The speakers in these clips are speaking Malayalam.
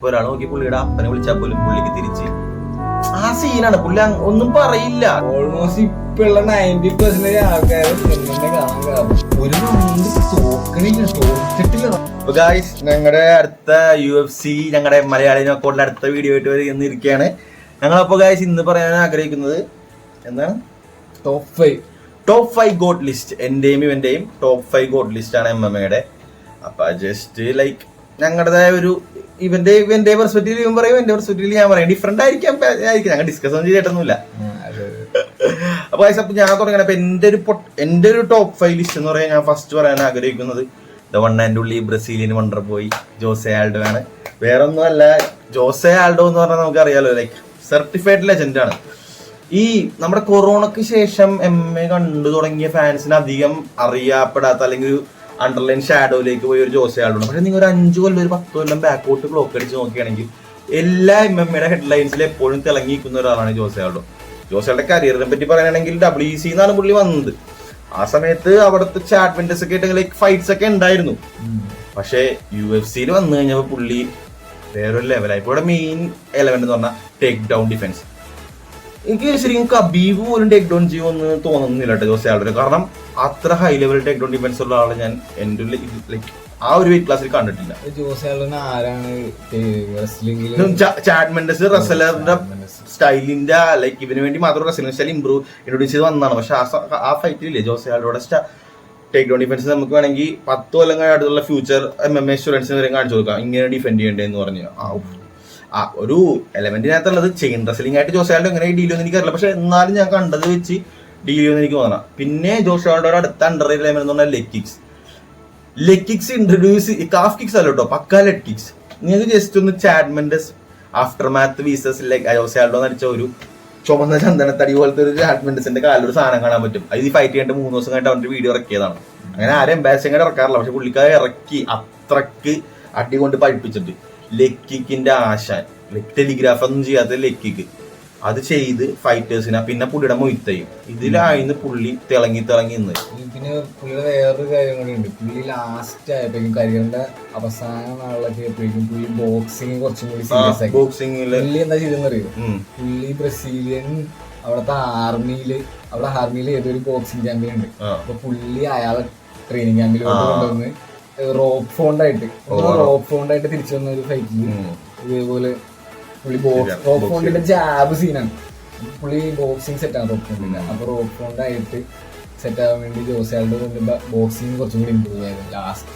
ഒരാൾ നോക്കി പുള്ളിയുടെ അപ്പനെ വിളിച്ചാൽ പോലും പുള്ളിക്ക് തിരിച്ച് ആ സീനാണ്. പുള്ളി ഒന്നും പറയില്ല. ഓൾമോസ്റ്റ് ഇപ്പുള്ള 90% ആൾക്കാരും ഒരു ഗായ്സ് ഞങ്ങളുടെ അടുത്ത UFC ഞങ്ങളുടെ മലയാളി അക്കൗണ്ടിന്റെ അടുത്ത വീഡിയോ ആയിട്ട് വരുന്നിരിക്കുകയാണ്. ഞങ്ങളപ്പോ ഗായ്സ് ഇന്ന് പറയാൻ ആഗ്രഹിക്കുന്നത് എന്താണ് ടോപ്പ് 5 ഗോട്ട് ലിസ്റ്റ്. എന്റെയും ഇവന്റെയും ടോപ്പ് 5 ഗോട്ട് ലിസ്റ്റ് ആണ് MMA-യുടെ. അപ്പൊ ജസ്റ്റ് ലൈക്ക് ഞങ്ങളുടേതായ ഒരു ഇവന്റെ പെർസ്പെക്റ്റീവ് ഇവൻ പറയും, എന്റെ പെർസ്പെക്റ്റീവ് ഞാൻ പറയും. ഡിഫറെന്റ് ആയിരിക്കും, ഞങ്ങൾ ഡിസ്കസ് ഒന്നും ചെയ്തിട്ടൊന്നുമില്ല. അപ്പൊ ഞാൻ തുടങ്ങണം. അപ്പൊ എന്റെ ഒരു ടോപ്പ് 5 ലിസ്റ്റ് എന്ന് പറയാൻ ഞാൻ ഫസ്റ്റ് പറയാൻ ആഗ്രഹിക്കുന്നത് the one and only Brazilian wonder boy Jose Aldo ആണ്. വേറെ ഒന്നുമല്ല, ജോസെ ആൽഡോ എന്ന് പറഞ്ഞാൽ നമുക്കറിയാലോ, ലൈക്ക് സർട്ടിഫൈഡ് ലെജൻഡ് ആണ്. ഈ നമ്മുടെ കൊറോണക്ക് ശേഷം MMA കണ്ടു തുടങ്ങിയ ഫാൻസിന് അധികം അറിയപ്പെടാത്ത അല്ലെങ്കിൽ ഒരു അണ്ടർലൈൻ ഷാഡോയിലേക്ക് പോയി ഒരു ജോസെ ആൽഡോ. പക്ഷെ നിങ്ങൾ ഒരു 5 കൊല്ലം ഒരു 10 കൊല്ലം ബാക്കോട്ട് ക്ലോക്ക് അടിച്ച് നോക്കുകയാണെങ്കിൽ എല്ലാ MMA-യുടെ ഹെഡ്ലൈൻസിൽ എപ്പോഴും തിളങ്ങിയിരിക്കുന്ന ഒരാളാണ് ജോസെ ആൽഡോ. ജോസയുടെ കരിയറിനെ പറ്റി പറയുകയാണെങ്കിൽ WEC എന്നാണ് പുള്ളി വന്നത്. ആ സമയത്ത് അവിടുത്തെ ചാറ്റ്മെന്റ്സ് ഒക്കെ ആയിട്ട് ലൈക്ക് ഫൈറ്റ്സ് ഒക്കെ ഉണ്ടായിരുന്നു. പക്ഷെ UFC-ൽ വന്നു കഴിഞ്ഞപ്പോൾ പുള്ളി വേറൊരു ലെവലായി. ഇപ്പോൾ ഇവിടെ മെയിൻ എലമെന്റ് എന്ന് പറഞ്ഞാൽ ടേക്ക് ഡൗൺ ഡിഫൻസ്. എനിക്ക് ശരിക്കും കബീബ് പോലും ടേക്ക് ഡൗൺ ചെയ്യുമെന്ന് തോന്നുന്നില്ല കേട്ടോ ജോസെ ആൽഡോ. കാരണം അത്ര high level take down defence ഉള്ള ആളെ ഞാൻ എൻ്റെ ലൈക്ക് ആ ഒരു വെയിറ്റ് ക്ലാസ്സിൽ കണ്ടിട്ടില്ല. ചാറ്റ്മെന്റസ് റെസ്ലറുടെ സ്റ്റൈലിന്റെ ലൈക്ക് ഇവന് വേണ്ടി മാത്രം റെസ്ലിംഗ് സ്റ്റൈൽ ഇൻട്രൊഡ്യൂസ് ചെയ്ത് വന്നതാണ്. പക്ഷെ ആ ഫൈറ്റിലില്ലേ ജോസെ ആൽഡോയുടെ ടേക്ക് ഡൗൺ ഡിഫൻസ് നമുക്ക് വേണമെങ്കിൽ 10 കൊല്ലം കഴിഞ്ഞിട്ടുള്ള ഫ്യൂച്ചർ MMA സ്റ്റുഡൻസിന് വരെ കാണിച്ചു കൊടുക്കാം, ഇങ്ങനെ ഡിഫെൻഡ് ചെയ്യേണ്ടതെന്ന് പറഞ്ഞു. ഒരു എലമെന്റിനകത്തുള്ളത് ചെയിൻ റെസ്ലിംഗ് ആയിട്ട് ജോസെ ആൽഡോ എങ്ങനെ ഡീൽ ചെയ്യുമെന്ന് എനിക്കറിയില്ല. പക്ഷെ എന്നാലും ഞാൻ കണ്ടത് വെച്ച് ഡീൽ ചെയ്യുമെന്ന് എനിക്ക് തോന്നണം. പിന്നെ ജോസെ ആൽഡോയുടെ അടുത്ത അണ്ടർ റേറ്റഡ് എലമെന്റ് എന്ന് പറഞ്ഞാൽ leg kicks introduce calf kicks അല്ല കേട്ടോ, പക്ക ലെഗ് കിക്സ്. നിങ്ങൾക്ക് ജസ്റ്റ് ഒന്ന് ചാറ്റ്മെന്റസ് ആഫ്റ്റർ മാത്ത് വീസസ് ലൈക്ക് ജോസെ ആൽഡോ നടിച്ച ഒരു ചുമന്ന ചന്ദനത്തടി പോലത്തെ ഒരു ചാറ്റ്മെന്റസിന്റെ കാലൊരു സാധനം കാണാൻ പറ്റും. അത് ഈ ഫൈറ്റ് ചെയ്യേണ്ട 3 ദിവസം കഴിഞ്ഞിട്ട് അവന്റെ വീഡിയോ ഇറക്കിയതാണ്. അങ്ങനെ ആരും എംബാസിംഗ് ഇറക്കാറില്ല, പക്ഷെ പുള്ളിക്കാരെ ഇറക്കി അത്രക്ക് അടി കൊണ്ട് പഠിപ്പിച്ചിട്ട് ലെഗ് കിക്കിന്റെ ആശാൻ, ടെലിഗ്രാഫ് ഒന്നും ചെയ്യാത്ത ലെഗ് കിക്ക് അത് ചെയ്ത് ഫൈറ്റേഴ്സിനെ പിന്നെ പുള്ളിയുടെ മൊയ്ത്തയും ഇതിലായിരുന്നു പുള്ളി തിളങ്ങി നിന്ന്. പിന്നെ പുള്ളിയുടെ വേറൊരു കാര്യം കൂടി ഉണ്ട്. പുള്ളി ലാസ്റ്റ് ആയപ്പോഴേക്കും കരിയറിന്റെ അവസാന നാളിലൊക്കെ ആയപ്പോഴേക്കും പുള്ളി ബോക്സിങ് കുറച്ചും കൂടി സീരിയസ് ആയി. പുള്ളി എന്താ ചെയ്തെന്നറിയോ, പുള്ളി ബ്രസീലിയൻ അവിടുത്തെ ആർമിയില് ഏതൊരു ബോക്സിംഗ് ചാമ്പ്യൻ ഉണ്ട്. അപ്പൊ പുള്ളി അയാളെ ട്രെയിനിങ് ക്യാമ്പിലോട്ട് കൊണ്ടുവന്ന് റോപ്പ് ഫോണ്ടായിട്ട് തിരിച്ചു വന്ന ഒരു ഫൈറ്റില് ഇതേപോലെ പുള്ളി റോപ്പ് ഫോണ്ടിന്റെ ജാബ് സീനാണ്. പുള്ളി ബോക്സിംഗ് സെറ്റാണ് റോപ്പ് ഫോണ്ടിന്റെ. അപ്പൊ റോപ്പ് ഫോണ്ടായിട്ട് സെറ്റ് ആവാൻ വേണ്ടി ജോസെ ആൽഡോ ബോക്സിംഗ് കുറച്ചും കൂടി ഇമ്പ്രൂവ് ആയത് ലാസ്റ്റ്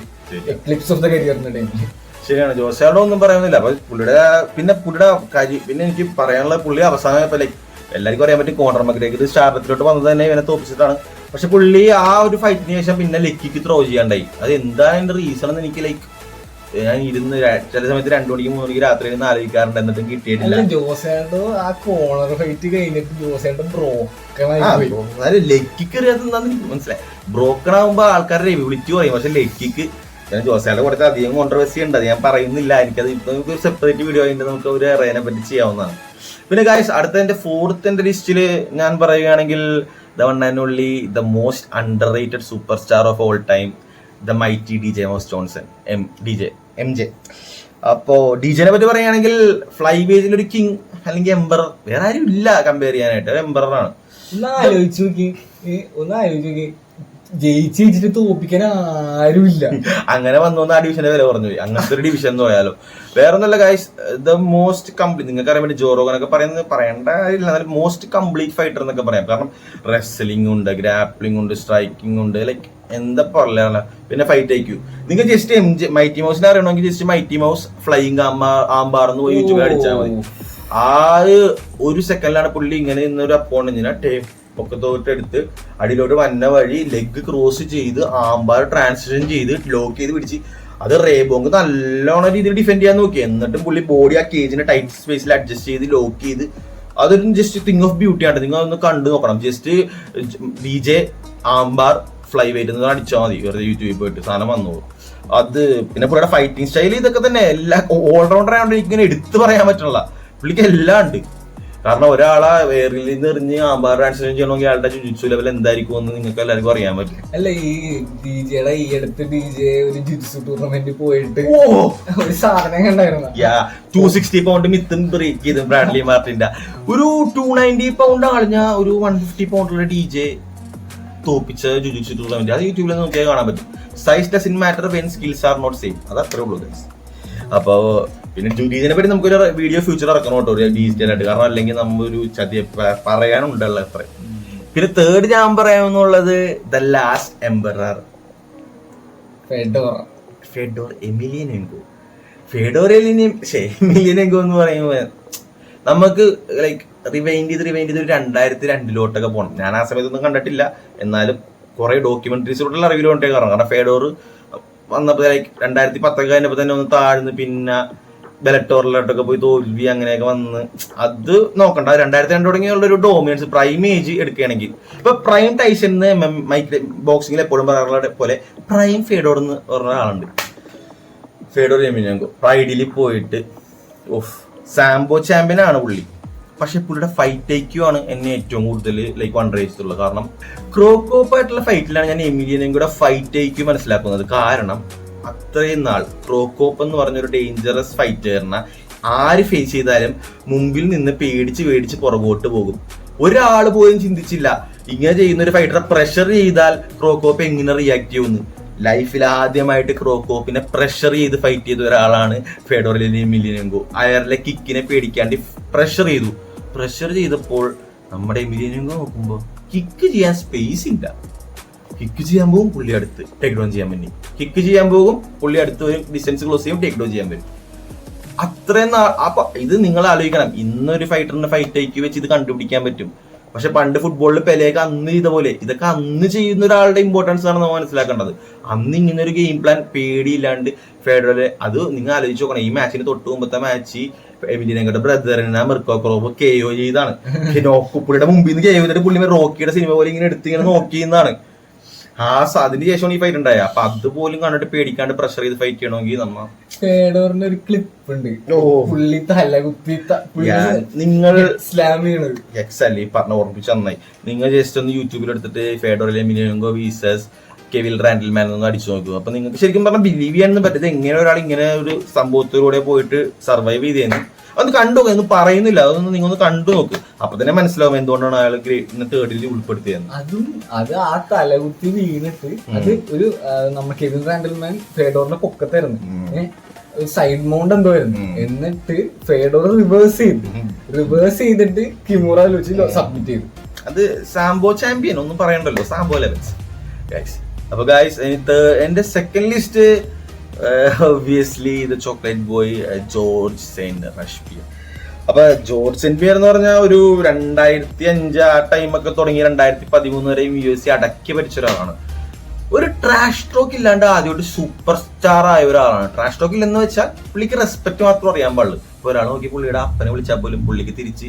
എക്ലിപ്സ് ഓഫ് ദ കരിയറിന്റെ ടൈമിൽ. ശരിയാണ്, ജോസെ ആൽഡോ ഒന്നും പറയുന്നില്ല. അപ്പൊ പുള്ളിയുടെ കാര്യം പിന്നെ എനിക്ക് പറയാനുള്ള പുള്ളി അവസാനം ഇപ്പൊ ലൈക്ക് എല്ലാവർക്കും അറിയാൻ പറ്റും കോണർ മക്ഗ്രെഗർ സ്റ്റാർട്ടിലോട്ട് വന്നത് തന്നെ ഇവനെ തോപ്പിച്ചിട്ടാണ്. പക്ഷെ പുള്ളി ആ ഒരു ഫൈറ്റിന് ശേഷം പിന്നെ ലെക്കിക്ക് ത്രോ ചെയ്യാണ്ടായി. അത് എന്താണ് അതിന്റെ റീസൺ എന്ന് എനിക്ക് ലൈക്ക് ഞാൻ ഇരുന്ന് ചില സമയത്ത് 2 മണിക്ക് 3 മണിക്ക് രാത്രി ഇരുന്ന് ആലോചിക്കാറുണ്ട്, എന്നിട്ടും കിട്ടിയിട്ടില്ല. ജോസെ ആൽഡോ ആ കോണർ ഫൈറ്റ് കഴിഞ്ഞിട്ട് ജോസെ ആൽഡോ ലെക്കിക്ക് അറിയാത്തതെന്താന്ന് എനിക്ക് മനസ്സിലായി. ബ്രോക്കൺ ആകുമ്പോ ആൾക്കാരുടെ എബിലിറ്റി പറയും, പക്ഷെ ലെക്കിക്ക് ജോസെ ആൽഡോ കൊടുത്ത അധികം കോൺട്രവേഴ്സി ഉണ്ട്, അത് ഞാൻ പറയുന്നില്ല. എനിക്കത് ഇപ്പൊ നമുക്ക് സെപ്പറേറ്റ് വീഡിയോ ആയിട്ട് നമുക്ക് ഒരു എറേനെ പറ്റി ചെയ്യാവുന്നതാണ്. പിന്നെ ഗായ്സ് അടുത്ത എന്റെ 4th ലിസ്റ്റില് ഞാൻ പറയുകയാണെങ്കിൽ the one and only the most underrated superstar of all time the mighty DJ mouse Johnson MJ. അപ്പോ DJനെ പറ്റി പറയുകയാണെങ്കിൽ ഫ്ലൈ വേജിൽ ഒരു കിങ് അല്ലെങ്കിൽ എംബർ വേറെ ആരും ഇല്ല കമ്പയർ ചെയ്യാനായിട്ട്. എംബറാണ്. ഒന്ന് ആലോചിച്ച് നോക്കി ജയിച്ചിട്ട് തോപ്പിക്കാൻ ആരുമില്ല. അങ്ങനെ വന്നോന്ന് ആ ഡിവിഷന്റെ വില പറഞ്ഞു പോയി. അങ്ങനത്തെ ഒരു ഡിവിഷൻ എന്ന് പറയാലോ. വേറെ ഒന്നല്ല ഗൈസ്, ദ മോസ്റ്റ് കംപ്ലീറ്റ് നിങ്ങൾക്ക് അറിയാൻ വേണ്ടി ജോറോഗനൊക്കെ പറയേണ്ട കാര്യമില്ല, എന്നാലും മോസ്റ്റ് കംപ്ലീറ്റ് ഫൈറ്റർ എന്നൊക്കെ പറയാം. കാരണം റെസ്ലിംഗ് ഉണ്ട്, ഗ്രാപ്ലിംഗ് ഉണ്ട്, സ്ട്രൈക്കിംഗ് ഉണ്ട്, ലൈക്ക് എന്താ പറയാ. പിന്നെ ഫൈറ്റ് IQ നിങ്ങൾ ജസ്റ്റ് മൈറ്റി മൗസിനെ അറിയണമെങ്കിൽ ജസ്റ്റ് മൈറ്റി മൗസ് ഫ്ലൈയിങ് ആംബാർന്ന് പോയി യൂട്യൂബിൽ അടിച്ചാൽ മതി. ആ ഒരു സെക്കൻഡിലാണ് പുള്ളി ഇങ്ങനെ ഇന്നൊരു അപ്പോണന്റിനെ പൊക്കത്തോട്ട് എടുത്ത് അടിയിലോട്ട് വന്ന വഴി ലെഗ് ക്രോസ് ചെയ്ത് ആംബാർ ട്രാൻസിഷൻ ചെയ്ത് ലോക്ക് ചെയ്ത് പിടിച്ച് അത് റേബോങ് നല്ലോണം രീതിയിൽ ഡിഫെൻഡ് ചെയ്യാൻ നോക്കി. എന്നിട്ടും പുള്ളി ബോഡി ആ കേജിന്റെ ടൈറ്റ് സ്പേസിൽ അഡ്ജസ്റ്റ് ചെയ്ത് ലോക്ക് ചെയ്ത് അതൊരു ജസ്റ്റ് തിങ് ഓഫ് ബ്യൂട്ടി ആണ്. നിങ്ങൾ ഒന്ന് കണ്ടു നോക്കണം. ജസ്റ്റ് DJ ആംബാർ ഫ്ലൈ വെയിറ്റ് എന്ന് അടിച്ചാൽ മതി, വെറുതെ യൂട്യൂബിൽ പോയിട്ട് സാധനം വന്നോളൂ. അത് പിന്നെ പുള്ളിയുടെ ഫൈറ്റിംഗ് സ്റ്റൈൽ ഇതൊക്കെ തന്നെ എല്ലാ ഓൾറൗണ്ടർ ആയതുകൊണ്ട് എനിക്ക് ഇങ്ങനെ എടുത്ത് പറയാൻ പറ്റുള്ള പുള്ളിക്ക് എല്ലാം ഉണ്ട്. കാരണം ഒരാളെ വേറിൽ നിന്ന് എറിഞ്ഞ് ആമ്പാർ ട്രാൻസ്ലേഷൻ ചെയ്യണമെങ്കിൽ അയാളുടെ ജുജുത്സു ലെവൽ എന്തായിരിക്കും എന്ന് നിങ്ങൾക്ക് എല്ലാവർക്കും അറിയാൻ പറ്റും. അല്ല ഈ ഡിജെയുടെ ഈ അടുത്ത് ഡിജെ ഒരു ജുജുത്സു ടൂർണമെന്റ് പോയിട്ട് ഒരു സാധനം കണ്ടായിരുന്നു. 260 പൗണ്ട് മിത്തും ബ്രേക്ക് ചെയ്ത് ബ്രാഡ്ലി മാർട്ടിന്റെ ഒരു 290 പൗണ്ട് ആളിഞ്ഞ ഒരു 150 പൗണ്ടുള്ള ഡിജെ തോപ്പിച്ച ജുജുത്സു ടൂർണമെന്റ്. അത് യൂട്യൂബിൽ നോക്കിയാൽ കാണാൻ പറ്റും. Size doesn't matter when skills are not same. അത് അത്രേ ഉള്ളൂ ഗൈസ്. അപ്പൊ പിന്നെ ഡീജിനെ പറ്റി നമുക്കൊരു വീഡിയോ ഫ്യൂച്ചർ ഇറക്കണം കേട്ടോ, ഒരു ഡീജിറ്റലായിട്ട്. കാരണം അല്ലെങ്കിൽ നമ്മൊരു ചതി പറയാനുണ്ടല്ലോ അത്ര. പിന്നെ തേർഡ് ഞാൻ പറയാമെന്നുള്ളത് ദ ലാസ്റ്റ് എംപറർ ഫെഡോർ എമിലിയനെങ്കോ. എമിലിയനെങ്കോ എന്ന് പറയുമ്പോൾ നമുക്ക് ലൈക്ക് റിവൈൻഡ് ചെയ്ത് ഒരു 2002 പോകണം. ഞാൻ ആ സമയത്തൊന്നും കണ്ടിട്ടില്ല, എന്നാലും കുറെ ഡോക്യുമെന്ററീസിലോട്ടുള്ള അറിവിലോട്ടേ കാരണം ഫെഡോർ വന്നപ്പോ ലൈക്ക് 2010 കഴിഞ്ഞപ്പോ തന്നെ ഒന്ന് താഴ്ന്ന് പിന്നെ ബെലറ്റോറിലോട്ടൊക്കെ പോയി തോൽവി അങ്ങനെയൊക്കെ വന്ന് അത് നോക്കണ്ട. 2002 തുടങ്ങിയുള്ള ഒരു ഡോമിനൻസ് പ്രൈം ഏജ് എടുക്കുകയാണെങ്കിൽ ഇപ്പൊ പ്രൈം ടൈസൺ ബോക്സിംഗിൽ എപ്പോഴും പറയാറുള്ള പോലെ പ്രൈം ഫെഡോർ എന്ന് പറഞ്ഞ ആളുണ്ട്, ഫെഡോർ എമിലിയനെങ്കോ. പ്രൈഡിൽ പോയിട്ട് സാംബോ ചാമ്പ്യൻ ആണ് പുള്ളി. പക്ഷെ പുള്ളിയുടെ ഫൈറ്റ് ഐക്യു ആണ് എന്നെ ഏറ്റവും കൂടുതൽ ലൈക്ക് വണ്ടറേജിട്ടുള്ളത്. കാരണം ക്രോക്കോപ്പായിട്ടുള്ള ഫൈറ്റിലാണ് ഞാൻ എമിലിയനെങ്കോയുടെ ഫൈറ്റ് ഐക്യു മനസ്സിലാക്കുന്നത്. കാരണം അത്രയും നാൾ ക്രോക്കോപ്പ് എന്ന് പറഞ്ഞൊരു ഡേഞ്ചറസ് ഫൈറ്ററിനെ ആര് ഫേസ് ചെയ്താലും മുമ്പിൽ നിന്ന് പേടിച്ച് പുറകോട്ട് പോകും. ഒരാൾ പോലും ചിന്തിച്ചില്ല ഇങ്ങനെ ചെയ്യുന്ന ഒരു ഫൈറ്ററെ പ്രഷർ ചെയ്താൽ ക്രോക്കോപ്പ് എങ്ങനെ റിയാക്ട് ചെയ്യുമെന്ന്. ലൈഫിൽ ആദ്യമായിട്ട് ക്രോക്കോപ്പിനെ പ്രഷർ ചെയ്ത് ഫൈറ്റ് ചെയ്ത ഒരാളാണ് ഫെഡോർ എമിലിയനെങ്കോ. അയാളുടെ കിക്കിനെ പേടിക്കാണ്ട് പ്രഷർ ചെയ്തപ്പോൾ നമ്മുടെ എമിലിയനെങ്കോ നോക്കുമ്പോൾ കിക്ക് ചെയ്യാൻ സ്പേസ് ഇല്ല. കിക്ക് ചെയ്യാൻ പോകും, പുള്ളി അടുത്ത് ടേക്ക് ഡൗൺ ചെയ്യാൻ പറ്റും. കിക്ക് ചെയ്യാൻ പോകും, പുള്ളി അടുത്ത് വരും, ഡിസ്റ്റൻസ് ക്ലോസ് ചെയ്യും, ടേക്ക് ഡൗൺ ചെയ്യാൻ പറ്റും. അത്രയും അപ്പൊ ഇത് നിങ്ങൾ ആലോചിക്കണം, ഇന്നൊരു ഫൈറ്ററിന്റെ ഫൈറ്റ് ഐക്യു വെച്ച് ഇത് കണ്ടുപിടിക്കാൻ പറ്റും. പക്ഷെ പണ്ട് ഫുട്ബോളിൽ പെലെയൊക്കെ അന്ന് ചെയ്ത പോലെ ഇതൊക്കെ അന്ന് ചെയ്യുന്ന ഒരാളുടെ ഇമ്പോർട്ടൻസ് ആണ് നമ്മൾ മനസ്സിലാക്കേണ്ടത്. അന്ന് ഇങ്ങനെ ഒരു ഗെയിം പ്ലാൻ പേടിയില്ലാണ്ട് ഫെഡറല് അത് നിങ്ങൾ ആലോചിച്ച് നോക്കണം. ഈ മാച്ചിന് തൊട്ട് മുമ്പത്തെ മാച്ച് എമിലിയനെങ്കോയുടെ ബ്രദറിനെ മിർക്കോ ക്രോബ് KO ചെയ്താണ്. പുള്ളിയുടെ മുമ്പിൽ നിന്ന് KO ചെയ്തിട്ട് പുള്ളി റോക്കിയുടെ സിനിമ പോലെ ഇങ്ങനെ എടുത്ത് ഇങ്ങനെ നോക്കിയെന്നാണ്. അതിന് ശേഷമാണ് ഈ ഫൈറ്റ് ഉണ്ടായത്. അപ്പൊ അതുപോലും കണ്ടിട്ട് പേടിക്കാണ്ട് പ്രഷർ ചെയ്ത് ഫൈറ്റ് ചെയ്യണമെങ്കിൽ നമ്മ ഫെഡോറിന്റെ ഒരു ക്ലിപ്പ് ഉണ്ട്, പുള്ളി തല കുത്തി നിങ്ങൾ എക്സല്ലേ പറഞ്ഞ ഓർമ്മിച്ച് നന്നായി. നിങ്ങൾ ജസ്റ്റ് ഒന്ന് യൂട്യൂബിൽ എടുത്തിട്ട് ഫെഡോർ എമിലിയനെങ്കോ വീസസ് കെവിൽ റാൻഡിൽമാൻ ഒന്ന് അടിച്ചു നോക്കുക. അപ്പൊ നിങ്ങൾക്ക് ശരിക്കും പറഞ്ഞാൽ ബിലീവ് ചെയ്യാനൊന്നും പറ്റില്ല എങ്ങനെ ഒരാൾ ഇങ്ങനെ ഒരു സംഭവത്തിലൂടെ പോയിട്ട് സർവൈവ് ചെയ്തേന്ന്. അതൊന്ന് കണ്ടു നോക്കുക, ഒന്നും പറയുന്നില്ല, അതൊന്ന് നിങ്ങൾ ഒന്ന് കണ്ടു നോക്ക്. അപ്പൊ തന്നെ മനസ്സിലാവും എന്തുകൊണ്ടാണ് അയാൾ തേർഡിൽ ഉൾപ്പെടുത്തിയത്. അത് ആ തലകുത്തി വീണിട്ട് അത് ഒരു നമ്മുടെ കെവിൻ റാൻഡിൽമാൻ ഫെഡോറിന്റെ പൊക്കത്തായിരുന്നു, സൈഡ് മൗണ്ട് എന്തോ ആയിരുന്നു. എന്നിട്ട് ഫെഡോർ റിവേഴ്സ് ചെയ്തിട്ട് കിമൂറ വെച്ച് സബ്മിറ്റ് ചെയ്തു. അത് സാംബോ ചാമ്പ്യൻ ഒന്നും പറയണ്ടല്ലോ, സാംബോ ലെവൽസ് ഗൈസ്. അപ്പൊ ഗൈസ് എന്റെ second list obviously the chocolate boy Georges സെന്റ് റഷ്പിയർ. അപ്പൊ ജോർജ് സെന്റ് പിയർ എന്ന് പറഞ്ഞാൽ ഒരു 2005 ആ ടൈമൊക്കെ തുടങ്ങി 2013 വരെയും UFC അടക്കി ഭരിച്ച ഒരാളാണ്. ഒരു ട്രാഷ് ടോക്ക് ഇല്ലാണ്ട് ആദ്യമായിട്ട് സൂപ്പർ സ്റ്റാർ ആയ ഒരാളാണ്. ട്രാഷ് ടോക്ക് ഇല്ലെന്ന് വെച്ചാൽ പുള്ളിക്ക് റെസ്പെക്ട് മാത്രം അറിയാൻ പാടുള്ളൂ. ഇപ്പൊ ഒരാൾ നോക്കി പുള്ളിയുടെ അപ്പനെ വിളിച്ചാൽ പോലും പുള്ളിക്ക് തിരിച്ച്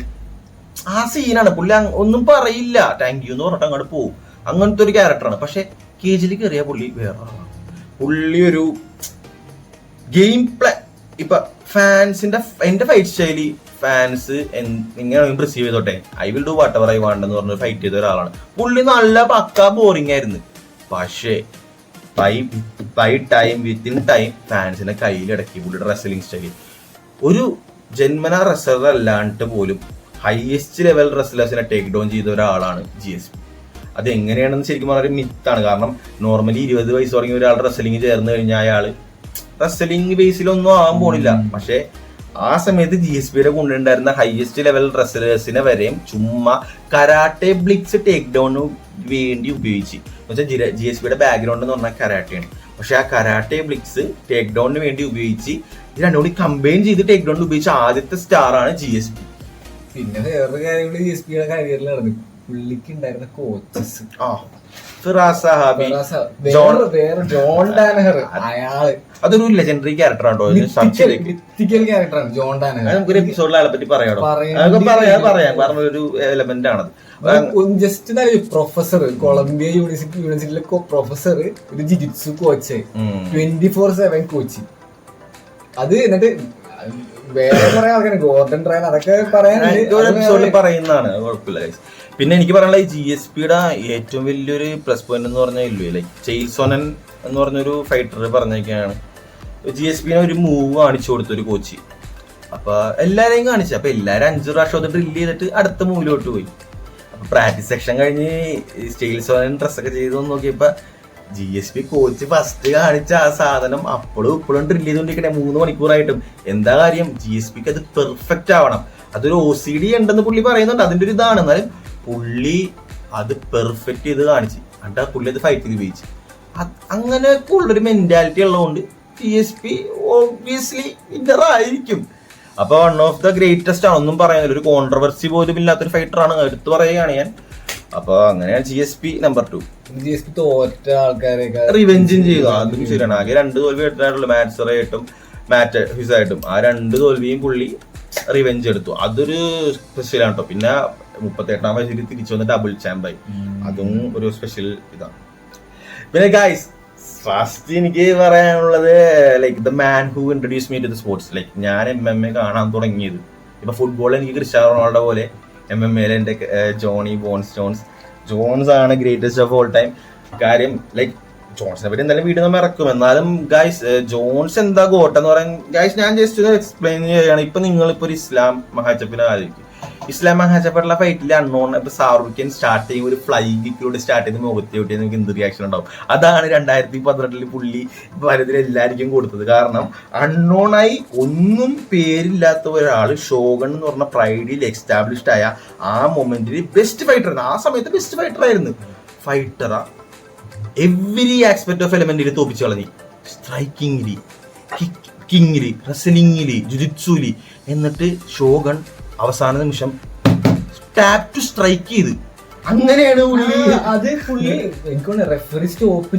ആ സീനാണ്. പുള്ളി ഒന്നും പറയില്ല, താങ്ക് യു എന്ന് പറഞ്ഞിട്ട് അങ്ങോട്ട് പോകും. അങ്ങനത്തെ ഒരു ക്യാരക്ടറാണ്. പക്ഷെ കേജിൽ കയറിയ പുള്ളി വേറെ ആളാണ്. പുള്ളി ഒരു ഗെയിം പ്ലേ ഇപ്പൊ ഫാൻസിന്റെ എന്റെ ഫൈറ്റ് സ്റ്റൈലി ഫാൻസ് ഇങ്ങനെ റിസീവ് ചെയ്തോട്ടെ, I will do what ever I want എന്ന് പറഞ്ഞ് ഫൈറ്റ് ചെയ്ത ഒരാളാണ്. പുള്ളി നല്ല പക്കാ ബോറിംഗ് ആയിരുന്നു. പക്ഷേ ബൈ ടൈം വിത്തിൻ ടൈം ഫാൻസിന്റെ കയ്യിലടക്കി പുള്ളിയുടെ റെസ്ലിംഗ് സ്റ്റൈൽ. ഒരു ജന്മന റെസ്ലർ അല്ലാണ്ട് പോലും ഹയസ്റ്റ് ലെവൽ റെസ്ലേഴ്സിനെ ടേക്ക് ഡൗൺ ചെയ്ത ഒരാളാണ് GSP. അത് എങ്ങനെയാണെന്ന് ശരിക്കും പറഞ്ഞ മിത്താണ്. കാരണം നോർമലി 20 വയസ്സ് തുടങ്ങിയ ഒരാളുടെ റെസ്ലിംഗ് ചേർന്ന് കഴിഞ്ഞാൽ അയാള് റെസ്ലിംഗ് ബേസിലൊന്നും ആവാൻ പോണില്ല. പക്ഷെ ആ സമയത്ത് GSPയുടെ കൊണ്ടുണ്ടായിരുന്ന ഹയസ്റ്റ് ലെവൽ റെസ്ലേഴ്സിനെ വരെയും ചുമ്മാ കരാട്ടെ ബ്ലിക്സ് ടേക്ക് ഡൗണിന് വേണ്ടി ഉപയോഗിച്ച്. എന്നുവെച്ചാൽ GSPയുടെ ബാക്ക്ഗ്രൗണ്ട് എന്ന് പറഞ്ഞാൽ കരാട്ടയാണ്. പക്ഷെ ആ കരാട്ടെ ബ്ലിക്സ് ടേക്ക് ഡൗണിന് വേണ്ടി ഉപയോഗിച്ച് ഇത് രണ്ടും കൂടി കമ്പൈൻ ചെയ്ത് ടേക്ക് ഡൗൺ ഉപയോഗിച്ച ആദ്യത്തെ സ്റ്റാർ ആണ് GSP. പിന്നെ വേറൊരു കാര്യം കൂടി GSPയുടെ കരിയറിൽ നടന്നു. പുള്ളിക്ക് ഉണ്ടായിരുന്ന കോച്ചസ് അതൊരു ലെജൻഡറി ക്യാരക്ടറാണോ, ക്യാരക്ടറാണ് ജോൺ ഡാനഹർ. നമുക്കൊരു എപ്പിസോഡിൽ അതിനെ പറ്റി പറയാം. പറഞ്ഞൊരു എലമെന്റ് ആണത്. ജസ്റ്റ് പ്രൊഫസർ കൊളംബിയ യൂണിവേഴ്സിറ്റിയിലെ പ്രൊഫസർ ഒരു ജിജിത്സു കോച്ച് 24/7 കോച്ച്. അത് എന്നിട്ട് വേറെ കുറെ ആൾക്കാർ ഗോർഡൻ ട്രെയിൻ അതൊക്കെ പറയുന്നതാണ്, കുഴപ്പമില്ല. പിന്നെ എനിക്ക് പറയാനുള്ള ഈ GSPയുടെ ഏറ്റവും വലിയൊരു പ്ലസ് പോയിന്റ് എന്ന് പറഞ്ഞാൽ ഇല്ലേ, ലൈക്ക് ചെയിൽസോനൻ എന്ന് പറഞ്ഞൊരു ഫൈറ്റർ പറഞ്ഞൊക്കെയാണ് GSPനെ ഒരു മൂവ് കാണിച്ചു കൊടുത്തൊരു കോച്ച്. അപ്പൊ എല്ലാരെയും കാണിച്ചു. അപ്പൊ എല്ലാരും 5 പ്രാവശ്യം ഡ്രില്ല് ചെയ്തിട്ട് അടുത്ത മൂവിലോട്ട് പോയി. അപ്പൊ പ്രാക്ടീസ് സെക്ഷൻ കഴിഞ്ഞ് ചെയിൽസോനൻ ഡ്രസ്സൊക്കെ ചെയ്ത് നോക്കിയപ്പോ GSP കോച്ച് ഫസ്റ്റ് കാണിച്ച ആ സാധനം അപ്പോഴും ഇപ്പോഴും ഡ്രില്ല് ചെയ്തുകൊണ്ടിരിക്കണേ 3 മണിക്കൂറായിട്ടും. എന്താ കാര്യം, GSPക്ക് അത് പെർഫെക്റ്റ് ആവണം. അതൊരു OCD ഉണ്ടെന്ന് പുള്ളി പറയുന്നുണ്ട്, അതിന്റെ ഒരു ഇതാണ്. എന്നാലും പുള്ളി അത് പെർഫെക്റ്റ് ചെയ്ത് കാണിച്ച് എന്നിട്ട് പുള്ളി അത് ഫൈറ്റ് ചെയ്ത് ഉപയോഗിച്ച്. അങ്ങനെയൊക്കെ ഉള്ളൊരു മെന്റാലിറ്റി ഉള്ളതുകൊണ്ട് GSP ഓബ്വിയസ്ലി വിന്നർ ആയിരിക്കും. അപ്പൊ വൺ ഓഫ് ദ ഗ്രേറ്റസ്റ്റ് ആണ്, ഒന്നും പറയാനില്ല. ഒരു കോൺട്രവേഴ്സി പോലും ഇല്ലാത്തൊരു ഫൈറ്റർ ആണ്, എടുത്തു പറയുകയാണ് ഞാൻ. അപ്പൊ അങ്ങനെയാണ് GSP നമ്പർ 2. GSP തോറ്റ ആൾക്കാരെയൊക്കെ റിവെഞ്ചും ചെയ്യുക, അതും ശരിയാണ്. ആകെ 2 തോൽവി എടുത്തായിട്ടുള്ളൂ, മാറ്റ്സറായിട്ടും മാറ്റ് ഹ്യൂസായിട്ടും. ആ 2 തോൽവിയും പുള്ളി റിവെഞ്ച് എടുത്തു. അതൊരു സ്പെഷ്യലാണ് കേട്ടോ. പിന്നെ 38-ാം വയസ്സിൽ തിരിച്ചു വന്ന് ഡബിൾ ചാമ്പായി, അതും ഒരു സ്പെഷ്യൽ ഇതാണ്. പിന്നെ ഗൈസ് ഫസ്റ്റ് എനിക്ക് പറയാനുള്ളത് like the man who introduce me to the sports. Like ഞാൻ MMA കാണാൻ തുടങ്ങിയത്, ഇപ്പൊ ഫുട്ബോളിൽ എനിക്ക് ക്രിസ്ത്യാനോ റൊണാൾഡോ പോലെ MMA എന്റെ ജോണി ജോൺസ് ആണ് ഗ്രേറ്റസ്റ്റ് ഓഫ് ഓൾ ടൈം. കാര്യം ലൈക്ക് ജോൺസിനെ പറ്റി എന്തായാലും വീഡിയോ നമ്മൾ ഇറക്കും. എന്നാലും ഗൈസ് ജോൺസ് എന്താ ഗോട്ടെന്ന് പറയാൻ ഗൈസ് ഞാൻ ജസ്റ്റ് എക്സ്പ്ലെയിൻ ചെയ്യുകയാണ്. ഇപ്പൊ നിങ്ങളിപ്പോ ഒരു ഇസ്ലാം മഹാച്ചപ്പിനെ ആലോചിക്കും. ഇസ്ലാം മഹാച്ചപ്പുള്ള ഫൈറ്റിൽ അൺനോൺ ഇപ്പൊ സാറുഖ്യൻ സ്റ്റാർട്ട് ചെയ്യും, ഒരു ഫ്ലൈ കിക്കിലൂടെ സ്റ്റാർട്ട് ചെയ്ത് മുഖത്തി വിട്ടിയാൽ നമുക്ക് എന്ത് റിയാക്ഷൻ ഉണ്ടാവും. അതാണ് 2018 പുള്ളി ഭാരതത്തിൽ എല്ലാവർക്കും കൊടുത്തത്. കാരണം അൺനോണായി ഒന്നും പേരില്ലാത്ത ഒരാള് ഷോഗൺ എന്ന് പറഞ്ഞ പ്രൈഡിൽ എസ്റ്റാബ്ലിഷ്ഡ് ആയ ആ മൊമെന്റിൽ ബെസ്റ്റ് ഫൈറ്റർ ആയിരുന്നു. ആ സമയത്ത് ബെസ്റ്റ് ഫൈറ്റർ ആയിരുന്നു. ഫൈറ്ററാ എവറി ആസ്പെക്ട് ഓഫ് എലമെന്റിൽ തോപ്പിച്ചു കളഞ്ഞു. സ്ട്രൈക്കിങ്ങില്, കിക്കിങ്ങില്, റെസ്ലിംഗില്, ജുജിത്സുല്. എന്നിട്ട് ഷോഗൺ അവസാന നിമിഷം ടാപ്പ് ടു സ്ട്രൈക്ക് ചെയ്ത്. അങ്ങനെയാണ് റെഫറി സ്റ്റോപ്പ്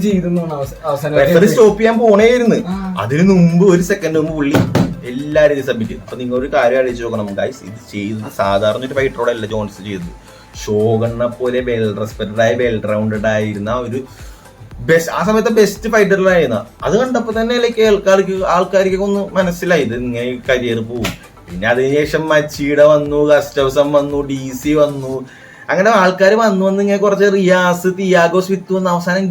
റെഫറി സ്റ്റോപ്പ് ചെയ്യാൻ പോണേയിരുന്നു. അതിന് മുമ്പ് 1 സെക്കൻഡ് മുമ്പ് പുള്ളി എല്ലാരും സബ്മിറ്റ് ചെയ്തു. അപ്പൊ നിങ്ങൾ ഒരു കാര്യം ആലോചിച്ച് നോക്കണം ഗൈസ്, ഇത് ചെയ്തത് സാധാരണ ഒരു ഫൈറ്ററോടല്ല ജോൺസ് ചെയ്തത്. ഷോഗണ്ണെ പോലെ വെൽ റെസ്പെക്റ്റഡ് ആയ വെൽ റൗണ്ടഡ് ആയിരുന്ന ഒരു ബെസ്റ്റ്, ആ സമയത്ത് ബെസ്റ്റ് ഫൈറ്ററിലായിരുന്ന. അത് കണ്ടപ്പോ തന്നെ ലൈക്ക് ആൾക്കാർക്ക് ഒന്ന് മനസ്സിലായി ഇത് ഇങ്ങനെ കരിയർ പോകും. പിന്നെ അതിനുശേഷം മച്ചീടെ വന്നു, ഗസ്റ്റവ്സൺ വന്നു, DC വന്നു. അങ്ങനെ ആൾക്കാർ വന്നു ഇങ്ങനെ കുറച്ച് റിയാസ്, തിയാഗോ സ്മിത്ത് വന്ന് അവസാനം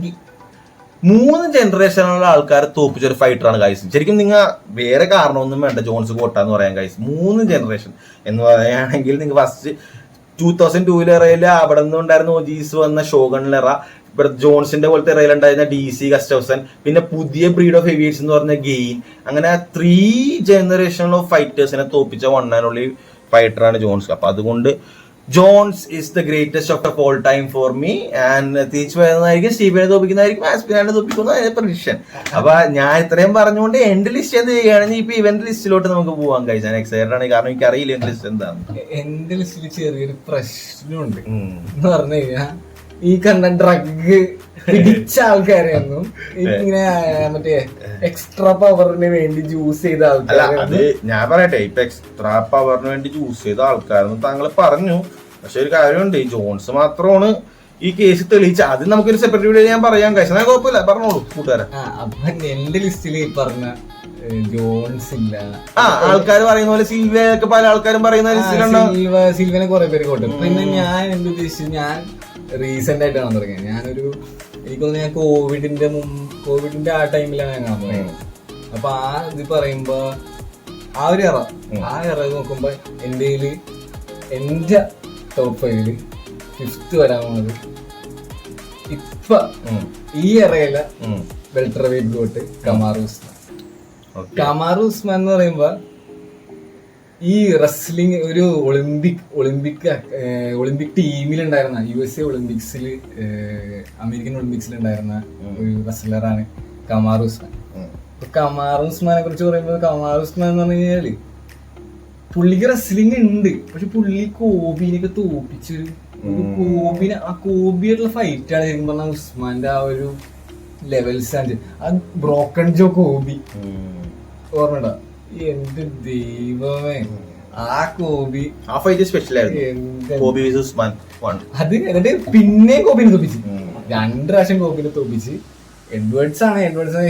3 ജനറേഷനുള്ള ആൾക്കാരെ തോപ്പിച്ചൊരു ഫൈറ്ററാണ് ഗൈസ്. ശരിക്കും നിങ്ങൾ വേറെ കാരണമൊന്നും വേണ്ട ജോൺസ് കോട്ടാന്ന് പറയാൻ ഗൈസ്. 3 ജനറേഷൻ എന്ന് പറയുകയാണെങ്കിൽ നിങ്ങൾ ഫസ്റ്റ് 2002 ഇറയില് അവിടെ നിന്നുണ്ടായിരുന്ന OGs വന്ന ഷോഗണിലെറ, ഇവിടെ ജോൺസിന്റെ പോലത്തെ ഇറയിലുണ്ടായിരുന്ന DC, ഗസ്റ്റവ്സൺ, പിന്നെ പുതിയ ബ്രീഡ് ഓഫ് ഹെവിയേറ്റ്സ് എന്ന് പറഞ്ഞ ഗെയിൻ. അങ്ങനെ 3 ജനറേഷൻ ഓഫ് ഫൈറ്റേഴ്സിനെ തോപ്പിച്ച വൺ ആൻഡ് ഓൺലി ഫൈറ്ററാണ് ജോൺസ്. അപ്പൊ അതുകൊണ്ട് Jones is the greatest of all time for me. And തിരിച്ചു വരുന്നതായിരിക്കും സ്റ്റീഫനെ തോപ്പിക്കുന്നതായിരിക്കും, ആസ്പിനാനെ തോപ്പിക്കുന്ന പ്രഡിക്ഷൻ. അപ്പൊ ഞാൻ ഇത്രയും പറഞ്ഞുകൊണ്ട് എന്റെ ലിസ്റ്റ് എന്ത് ചെയ്യുകയാണെങ്കിൽ ഇപ്പൊ ഇവന്റ് ലിസ്റ്റിലോട്ട് നമുക്ക് പോവാൻ കഴിയും. ഞാൻ എക്സൈറ്റഡ് ആണ്, കാരണം എനിക്ക് അറിയില്ല എന്റെ ലിസ്റ്റ് എന്താണ്. എന്റെ ലിസ്റ്റിൽ ചെറിയൊരു പ്രശ്നമുണ്ട് എന്ന് പറഞ്ഞു കഴിഞ്ഞാൽ ഈ കണ്ട ഡ്രഗ് പിടിച്ച ആൾക്കാരെയൊന്നും ഇങ്ങനെ മറ്റേ എക്സ്ട്രാ പവറിന് വേണ്ടി യൂസ് ചെയ്ത ആൾക്കാർ. അത് ഞാൻ പറയട്ടെ, ഇപ്പൊ എക്സ്ട്രാ പവറിന് വേണ്ടി യൂസ് ചെയ്ത ആൾക്കാരെന്ന് താങ്കൾ പറഞ്ഞു. പക്ഷെ ഒരു കാര്യമുണ്ട്, ഈ ജോൺസ് മാത്രമാണ് ഈ കേസ് തെളിയിച്ച. അത് നമുക്കൊരു സെപ്പറേറ്റ് വീഡിയോ ഞാൻ പറയാൻ കഴിച്ചു. ഞാൻ കുഴപ്പമില്ല, പറഞ്ഞോളൂ കൂട്ടുകാരെ. അപ്പൊ എന്റെ ലിസ്റ്റിൽ പറഞ്ഞ ജോൺസ് ഇല്ല. ആൾക്കാർ പറയുന്ന പോലെ സിൽവയൊക്കെ പല ആൾക്കാരും പറയുന്ന സിൽവനെ കുറെ പേര് കൊണ്ടു. പിന്നെ ഞാൻ എന്ത് ഉദ്ദേശിച്ചു, ഞാൻ റീസെന്റ് ആയിട്ടാണ് തുടങ്ങിയത്. ഞാനൊരു എനിക്കൊന്ന് ഞാൻ കോവിഡിന്റെ ആ ടൈമിലാണ് ഞാൻ കാണാൻ തുടങ്ങിയത്. അപ്പൊ ആ ഇത് പറയുമ്പോ ആ ഒരു ഇറ നോക്കുമ്പോ എന്റെ ടോപ്പ് 5 5th വരാൻ പോകുന്നത് ഇപ്പൊ ഈ ഇറയിലെ വെൽട്ടർ വെയിറ്റ് ഗോട്ട് കമാറു ഉസ്മാൻ എന്ന് പറയുമ്പോ ഈ റെസ്ലിംഗ് ഒരു ഒളിമ്പിക് ടീമിലുണ്ടായിരുന്ന USA ഒളിമ്പിക്സിൽ അമേരിക്കൻ ഒളിമ്പിക്സിൽ ഉണ്ടായിരുന്ന ഒരു റെസ്ലറാണ് കമാറു ഉസ്മാൻ. കമാറു ഉസ്മാനെ കുറിച്ച് പറയുമ്പോൾ കമാറു ഉസ്മാൻ എന്ന് പറഞ്ഞു കഴിഞ്ഞാല് പുള്ളിക്ക് റെസ്ലിംഗ് ഉണ്ട്, പക്ഷെ പുള്ളി കോബിനൊക്കെ തോപ്പിച്ചൊരു കോബിയായിട്ടുള്ള ഫൈറ്റാണ് ശരിക്കും പറഞ്ഞാൽ ഉസ്മാന്റെ ആ ഒരു ലെവൽസ് ആണ്. ആ ബ്രോക്കൺ ജോ കോബി ഓർമ്മ, എന്റെ ദൈവമേ, ആ കോബി ആ ഫൈറ്റ് സ്പെഷ്യൽ ആയിരുന്നു. കോബി വേഴ്സസ് ഉസ്മാൻ 1. അത് എന്നിട്ട് പിന്നെ കോബിനെ തോപ്പിച്ച് 2 പ്രാവശ്യം കോബിനെ തോപ്പിച്ച്. എഡ്വേർഡ്സ്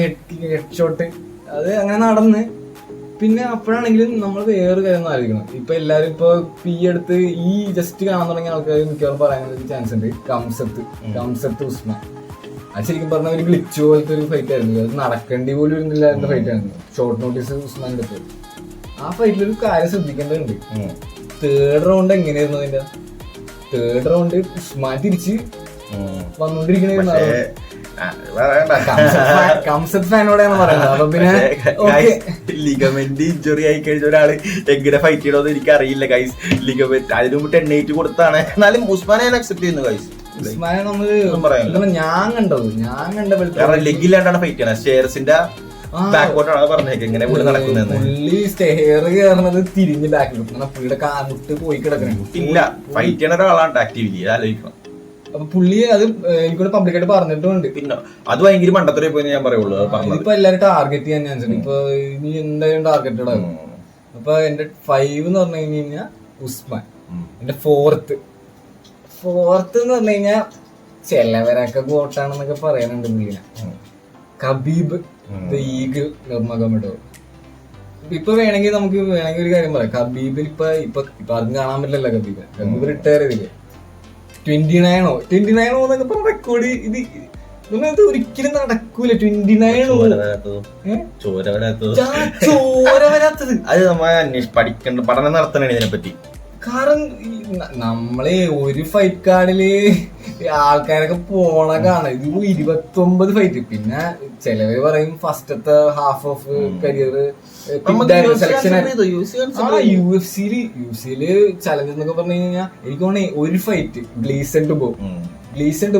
ഹെഡ് ഷോട്ട് അത് അങ്ങനെ നടന്ന് പിന്നെ അപ്പോഴാണെങ്കിലും നമ്മൾ വേറെ കാര്യം ആലോചിക്കണം. ഇപ്പൊ എല്ലാരും ഇപ്പൊ ഈ അടുത്ത് ഈ ജസ്റ്റ് കാണാൻ തുടങ്ങിയ ആൾക്കാർ മിക്കവാറും പറയാനൊരു ചാൻസ് ഉണ്ട്. കംസത്ത് ഉസ്മാൻ, അത് ശരിക്കും പറഞ്ഞ ഒരു ഗ്ലിച്ച് പോലത്തെ ഒരു ഫൈറ്റ് ആയിരുന്നു. അത് നടക്കേണ്ടി പോലും ഇരുന്നില്ലായിരുന്ന ഫൈറ്റ് ആയിരുന്നു. ഷോർട്ട് നോട്ടീസ് ഉസ്മാൻ എടുത്തത്. ആ ഫൈറ്റിലൊരു കാര്യം ശ്രദ്ധിക്കേണ്ടതുണ്ട്. തേർഡ് റൗണ്ട് എങ്ങനെയായിരുന്നു അതിന്റെ? തേർഡ് റൗണ്ട് ഉസ്മാൻ തിരിച്ച് വന്നോണ്ടിരിക്കണ കംസത്ത് ഫാനോടെയാണ് പറയുന്നത്. അപ്പൊ പിന്നെ ലിഗമെന്റ് ഇഞ്ചുറി ആയി കഴിഞ്ഞ ഒരാള് എങ്ങനെ ഫൈറ്റ് ചെയ്യണമെന്ന് എനിക്ക് അറിയില്ല ഗൈസ്. ലിഗമെന്റ് അതിന് മുമ്പ് 10-8 കൊടുത്താണ്. എന്നാലും ഉസ്മാനെ അക്സെപ്റ്റ് ചെയ്യുന്നു ഗൈസ്. ഉസ്മാനെ നമ്മള് ഞാൻ കണ്ട ലെഗില്ലാണ്ടാണ് ഫൈറ്റ് ചെയ്യണത്. സ്റ്റെയർസിന്റെ ബാക്കോട്ടാണ് പറഞ്ഞേക്ക് എങ്ങനെ പുള്ളി നടക്കുന്നത്. പുള്ളി സ്റ്റെയർ കയറുന്നത് തിരിഞ്ഞ് ബാക്കിൽ പുള്ളിയുടെ കാമുട്ട് പോയി കിടക്കണേ. ഇല്ല, ഫൈറ്റ് ചെയ്യണ ഒരാളാണ് ആക്ടിവിറ്റി ആലോചിക്കണം. അപ്പൊ പുള്ളി അത് എനിക്കൂടെ പബ്ലിക്കായിട്ട് പറഞ്ഞിട്ടുണ്ട്. പിന്നെ അത് ഭയങ്കര മണ്ടത്തരം പോയി ഞാൻ പറയുള്ളൂ. ഇപ്പൊ എല്ലാരും ടാർഗറ്റ് ചെയ്യാൻ ഞാൻ ഇപ്പൊ ഇനി എന്തായാലും ടാർഗറ്റഡ് ആകും. അപ്പൊ എന്റെ 5 എന്ന് പറഞ്ഞു കഴിഞ്ഞാൽ ഉസ്മാൻ. എന്റെ ഫോർത്ത് എന്ന് പറഞ്ഞു കഴിഞ്ഞാൽ ചിലവരൊക്കെ ഗോട്ടാണെന്നൊക്കെ പറയാനുണ്ട് പുള്ളിനെ. Khabib the Eagle Nurmagomedov. ഇപ്പൊ വേണമെങ്കിൽ ഒരു കാര്യം പറയാം. കബീബിന് ഇപ്പൊ ആർക്കും കാണാൻ പറ്റില്ലല്ലോ. കബീബ് റിട്ടയർ ചെയ്തില്ലേ? 29 എന്നൊക്കെ പറഞ്ഞ റെക്കോർഡ് ഇത് ഒരിക്കലും നടക്കൂല. 29 ചോര വരാത്തത് അത് നമ്മൾ പഠനം നടത്തണേ ഇതിനെപ്പറ്റി. കാരണം നമ്മളെ ഒരു ഫൈറ്റ് കാർഡില് ആൾക്കാരൊക്കെ പോണ കാണാം. ഇത് 29 ഫൈറ്റ്. പിന്നെ ചിലവര് പറയും ഫസ്റ്റത്തെ ഹാഫ് ഓഫ് കരിയർ സെലക്ഷൻ. യുഎഫ്സിയില് ചലഞ്ച് എന്നൊക്കെ പറഞ്ഞു കഴിഞ്ഞാൽ എനിക്ക് തോന്നുന്നേ ഒരു ഫൈറ്റ് ഗ്ലീസൺ ടു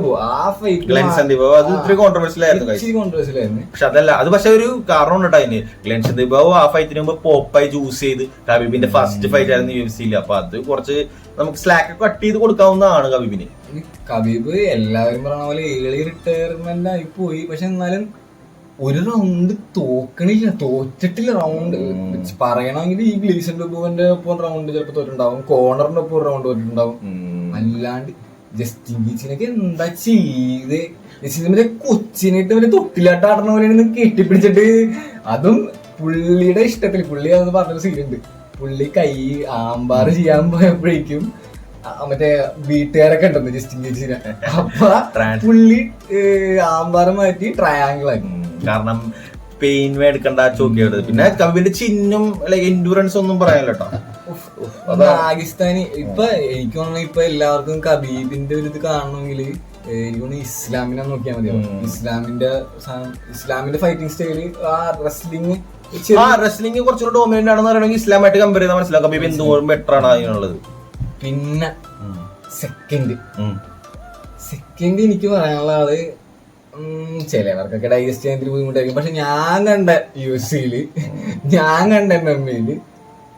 ബോ ആ ഫൈറ്റ് കോൺട്രവേഴ്സ്യൽ ആയിരുന്നു. പക്ഷെ അതല്ല, അത് പക്ഷെ ഒരു കാരണം ഉണ്ട് അതിന്. ഗ്ലെൻസൺ ദിബാവ് ആ ഫൈറ്റിന് മുമ്പ് പോപ്പായി ചൂസ് ചെയ്ത് കബീബിന്റെ ഫസ്റ്റ് ഫൈറ്റ് ആയിരുന്നു യുഎഫ്സിയിൽ. അപ്പൊ അത് കുറച്ച് നമുക്ക് സ്ലാക്ക് കട്ട് ചെയ്ത് കൊടുക്കാവുന്നതാണ് കബീബിന്. കബീബ് എല്ലാവരും പറഞ്ഞ പോലെ ഏർലി റിട്ടയർമെന്റ് ആയി പോയി. പക്ഷെ എന്നാലും ഒരു റൗണ്ട് തോറ്റിട്ടില്ല. റൗണ്ട് പറയണമെങ്കിൽ ഈ ഗ്ലീസൺ ടുബോന്റെ ഒപ്പം റൗണ്ട് ചിലപ്പോൾ തോറ്റുണ്ടാവും, കോർണറിന്റെ ഒപ്പം ഒരു റൗണ്ട് തോറ്റിട്ടുണ്ടാവും. അല്ലാണ്ട് ജസ്റ്റിൻ ഗീച്ചിനൊക്കെ എന്താ ചെയ്ത് മറ്റേ കൊച്ചിനായിട്ട് മറ്റേ തൊട്ടിലാട്ട് ആടുന്ന പോലെയാണ് കെട്ടിപ്പിടിച്ചിട്ട്. അതും പുള്ളിയുടെ ഇഷ്ടത്തിൽ. പുള്ളി അതെന്ന് പറഞ്ഞൊരു സീനുണ്ട്. പുള്ളി കൈ ആമ്പാറ് ചെയ്യാൻ പോയപ്പോഴേക്കും മറ്റേ വീട്ടുകാരൊക്കെ ഉണ്ടെന്ന് ജസ്റ്റിൻ ഗീച്ചിനെ. അപ്പൊ പുള്ളി ആമ്പാറ് മാറ്റി ട്രയാങ്കിൾ ആക്കി. കാരണം പെയിൻ എടുക്കണ്ട ചോക്കിയത്. പിന്നെ കബീബിന്റെ ചിഹ്നം എൻഡുറൻസ് ഒന്നും പറയാനല്ലോ കേട്ടോ. പാകിസ്ഥാനി ഇപ്പൊ എനിക്ക് തോന്നുന്നു ഇപ്പൊ എല്ലാവർക്കും കബീബിന്റെ ഒരു ഇത് കാണണമെങ്കിൽ എനിക്ക് തോന്നുന്നു ഇസ്ലാമിനെ നോക്കിയാൽ മതിയാവും. ഇസ്ലാമിന്റെ ഫൈറ്റിംഗ് സ്റ്റൈല് ആ റെസ്ലിംഗ് കുറച്ചുകൂടെ ഡോമിനന്റ് ആണെന്ന് പറയണമെങ്കിൽ ഇസ്ലാമായിട്ട് കമ്പയർ ചെയ്താൽ മനസ്സിലാവും കബീബ് എന്തുകൊണ്ട് ബെറ്റർ ആണ് അതിനുള്ളത്. പിന്നെ സെക്കൻഡ് എനിക്ക് പറയാനുള്ള ആള് ചിലവർക്കൊക്കെ ഡൈജസ്റ്റ് ചെയ്യാൻ ബുദ്ധിമുട്ടായിരിക്കും. പക്ഷെ ഞാൻ കണ്ട യുഎഫ്സിയില് ഞാൻ കണ്ട MMA-ല്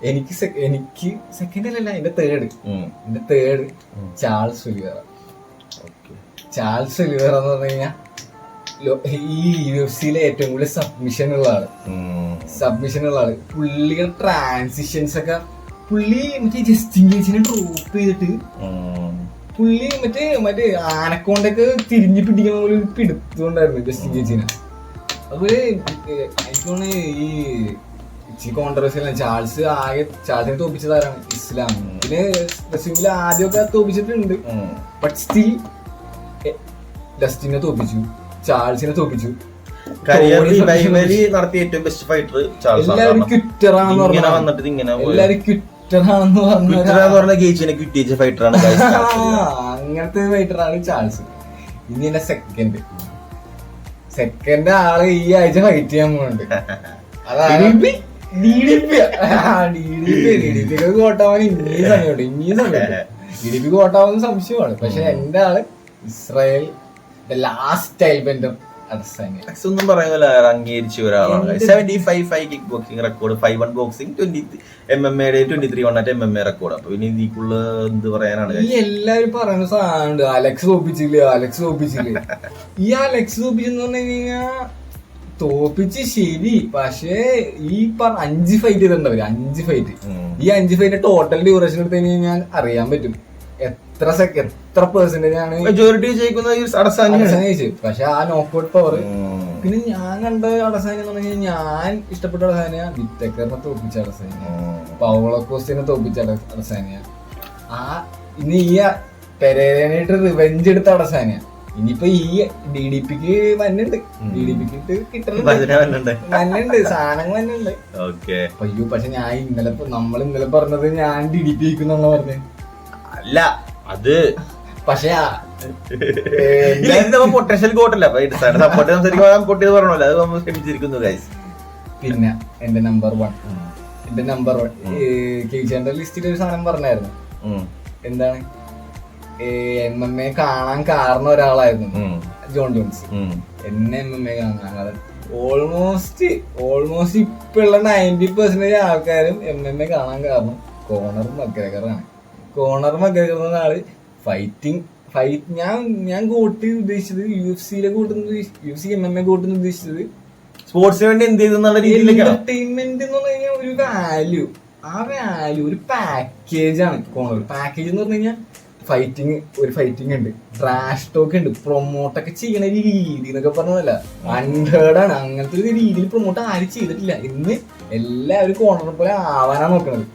എനിക്ക് സെക്കൻഡ് അല്ലല്ല എന്റെ തേർഡ് ചാൾസ് ഒലിവേറ എന്ന് പറഞ്ഞു കഴിഞ്ഞാൽ ഈ യുഎഫ്സിയിലെ ഏറ്റവും കൂടുതൽ സബ്മിഷൻ ഉള്ള ആള്. പുള്ളിയുടെ ട്രാൻസിഷൻസ് ഒക്കെ പുള്ളി മറ്റേ ജസ്റ്റിൻ ഗേജിനെ ഡ്രോപ്പ് ചെയ്തിട്ട് പുള്ളി മറ്റേ ആനക്കൊണ്ടൊക്കെ തിരിഞ്ഞു പിടിക്കുന്ന പോലെ പിടുത്തുകൊണ്ടായിരുന്നു ജസ്റ്റിൻ ഗേജിനെ. അതുപോലെ എനിക്കൊന്ന് ഈ കോൺട്രവേഴ്സി ചാൾസിനെ തോപ്പിച്ചതാരാണ്? ഇസ്ലാം. പിന്നെ റസ്യൂമിൽ ആദ്യമൊക്കെ തോപ്പിച്ചിട്ടുണ്ട്. But still ഡസ്റ്റിനെ തോപ്പിച്ചു, ചാൾസിനെ തോപ്പിച്ചു. നടത്തിയ ഏറ്റവും ബെസ്റ്റ് ഫൈറ്റർ എല്ലാവരും ക്വിറ്ററാണെന്ന് പറഞ്ഞ അങ്ങനത്തെ ഫൈറ്ററാണ് ചാൾസ്. ഇനി എന്റെ സെക്കൻഡ് ആള് ഈ ആഴ്ച ഫൈറ്റ് ചെയ്യാൻ പോകുന്നുണ്ട്. അതാണ് DDP കോട്ടാവാൻ ഇനിയും സമയമുണ്ട്. DDP കോട്ടാവുന്ന സംശയമാണ്. പക്ഷെ എന്റെ ആള് ഇസ്രായേൽ ലാസ്റ്റ് സ്റ്റൈൽ ബെൻഡർ ഒന്നും പറയുന്നില്ല, അംഗീകരിച്ച ഒരാളാണ്. 75 kick boxing record, 5-1 boxing, 20 MMA 23 MMA record. അപ്പൊ ഇനി ഇതിക്കുള്ള എന്ത് പറയാനാണ്? എല്ലാവരും പറയുന്ന സാധനമുണ്ട്, അലക്സ് തോപ്പിച്ചില്ലേ. ഈ അലക്സ് തോപ്പിച്ചെന്ന് പറഞ്ഞു കഴിഞ്ഞാൽ തോപ്പിച്ച് ശരി. പക്ഷേ ഈ 5 ഫൈറ്റ് ചെയ്തിട്ടുണ്ടാവില്ല. 5 ഫൈറ്റ്. ഈ 5 ഫൈറ്റ് ടോട്ടൽ ഡ്യൂറേഷൻ എടുത്തു കഴിഞ്ഞാൽ അറിയാൻ പറ്റും എത്ര പെർസെന്റേജ് ആണ് മെജോറിറ്റി ജയിക്കുന്നത്. പക്ഷെ ആ നോക്കൌട്ട് പവർ പിന്നെ ഞാൻ കണ്ട അടസാനി എന്ന് പറഞ്ഞു കഴിഞ്ഞാൽ ഞാൻ ഇഷ്ടപ്പെട്ട അടസാനിയ വിറ്റക്കറിനെ തോപ്പിച്ച അടസാനിയ, പൗളോക്കോസ്റ്റിനെ തോപ്പിച്ച അടസാനിയ, ആ ഇനി ഈ പെരേരനായിട്ട് റിവെഞ്ച് എടുത്ത അടസാനിയ. ഇനിയിപ്പോ ഈ DDPക്ക് വന്നുണ്ട്, DDPക്ക് കിട്ടുന്നുണ്ട്, സാധനങ്ങൾ വന്നുണ്ട്. അയ്യോ പക്ഷെ ഞാൻ ഇന്നലെ പറഞ്ഞത് ഞാൻ DDP ക്കുന്നുള്ള പറഞ്ഞത് അല്ല, അത് പക്ഷെ പൊട്ടൻഷ്യൽ കോട്ടല്ല സപ്പോർട്ട് സംസാരിക്കുമ്പോൾ പറഞ്ഞല്ലോ, അത് നമ്മൾ ക്ഷമിച്ചിരിക്കുന്നു ഗൈസ്. പിന്നെ എന്റെ നമ്പർ 1 കേച്ചേന്റെ ലിസ്റ്റിൽ ഒരു സാധനം പറഞ്ഞായിരുന്നു. എന്താണ് MMA കാണാൻ കാരണം ഒരാളായിരുന്നു ജോൺ ജോൺസ്. എന്നെ MMA കാണാൻ ഓൾമോസ്റ്റ് ഇപ്പുള്ള 90% ആൾക്കാരും MMA കാണാൻ കാരണം കോണർ മക്ഗ്രഗറാണ്. കോണർ മക്ഗ്രഗർ എന്ന ആള് ഫൈറ്റ് ഞാൻ കൂട്ടി ഉദ്ദേശിച്ചത് UFC MMA കൂട്ടുന്ന ഉദ്ദേശിച്ചത് സ്പോർട്സിന് വേണ്ടി എന്ത് ചെയ്തെന്നുള്ള രീതിയിലേക്ക് എന്റർടൈൻമെന്റ് എന്ന് പറഞ്ഞു കഴിഞ്ഞാൽ ഒരു വാല്യൂ, ആ വാല്യൂ ഒരു പാക്കേജ് ആണ് കോണർ. പാക്കേജ് എന്ന് പറഞ്ഞു കഴിഞ്ഞാൽ ഒരു ഫൈറ്റിംഗ് ഉണ്ട്, ട്രാഷ് ടോക്ക് ഉണ്ട്, പ്രൊമോട്ടൊക്കെ ചെയ്യണ ഒരു രീതി എന്നൊക്കെ പറഞ്ഞതല്ല, അൺഹേർഡ് ആണ്. അങ്ങനത്തെ ഒരു രീതിയിൽ പ്രൊമോട്ട് ആരും ചെയ്തിട്ടില്ല. ഇന്ന് എല്ലാവരും കോണറിനെ പോലെ ആവാനാ നോക്കണത്.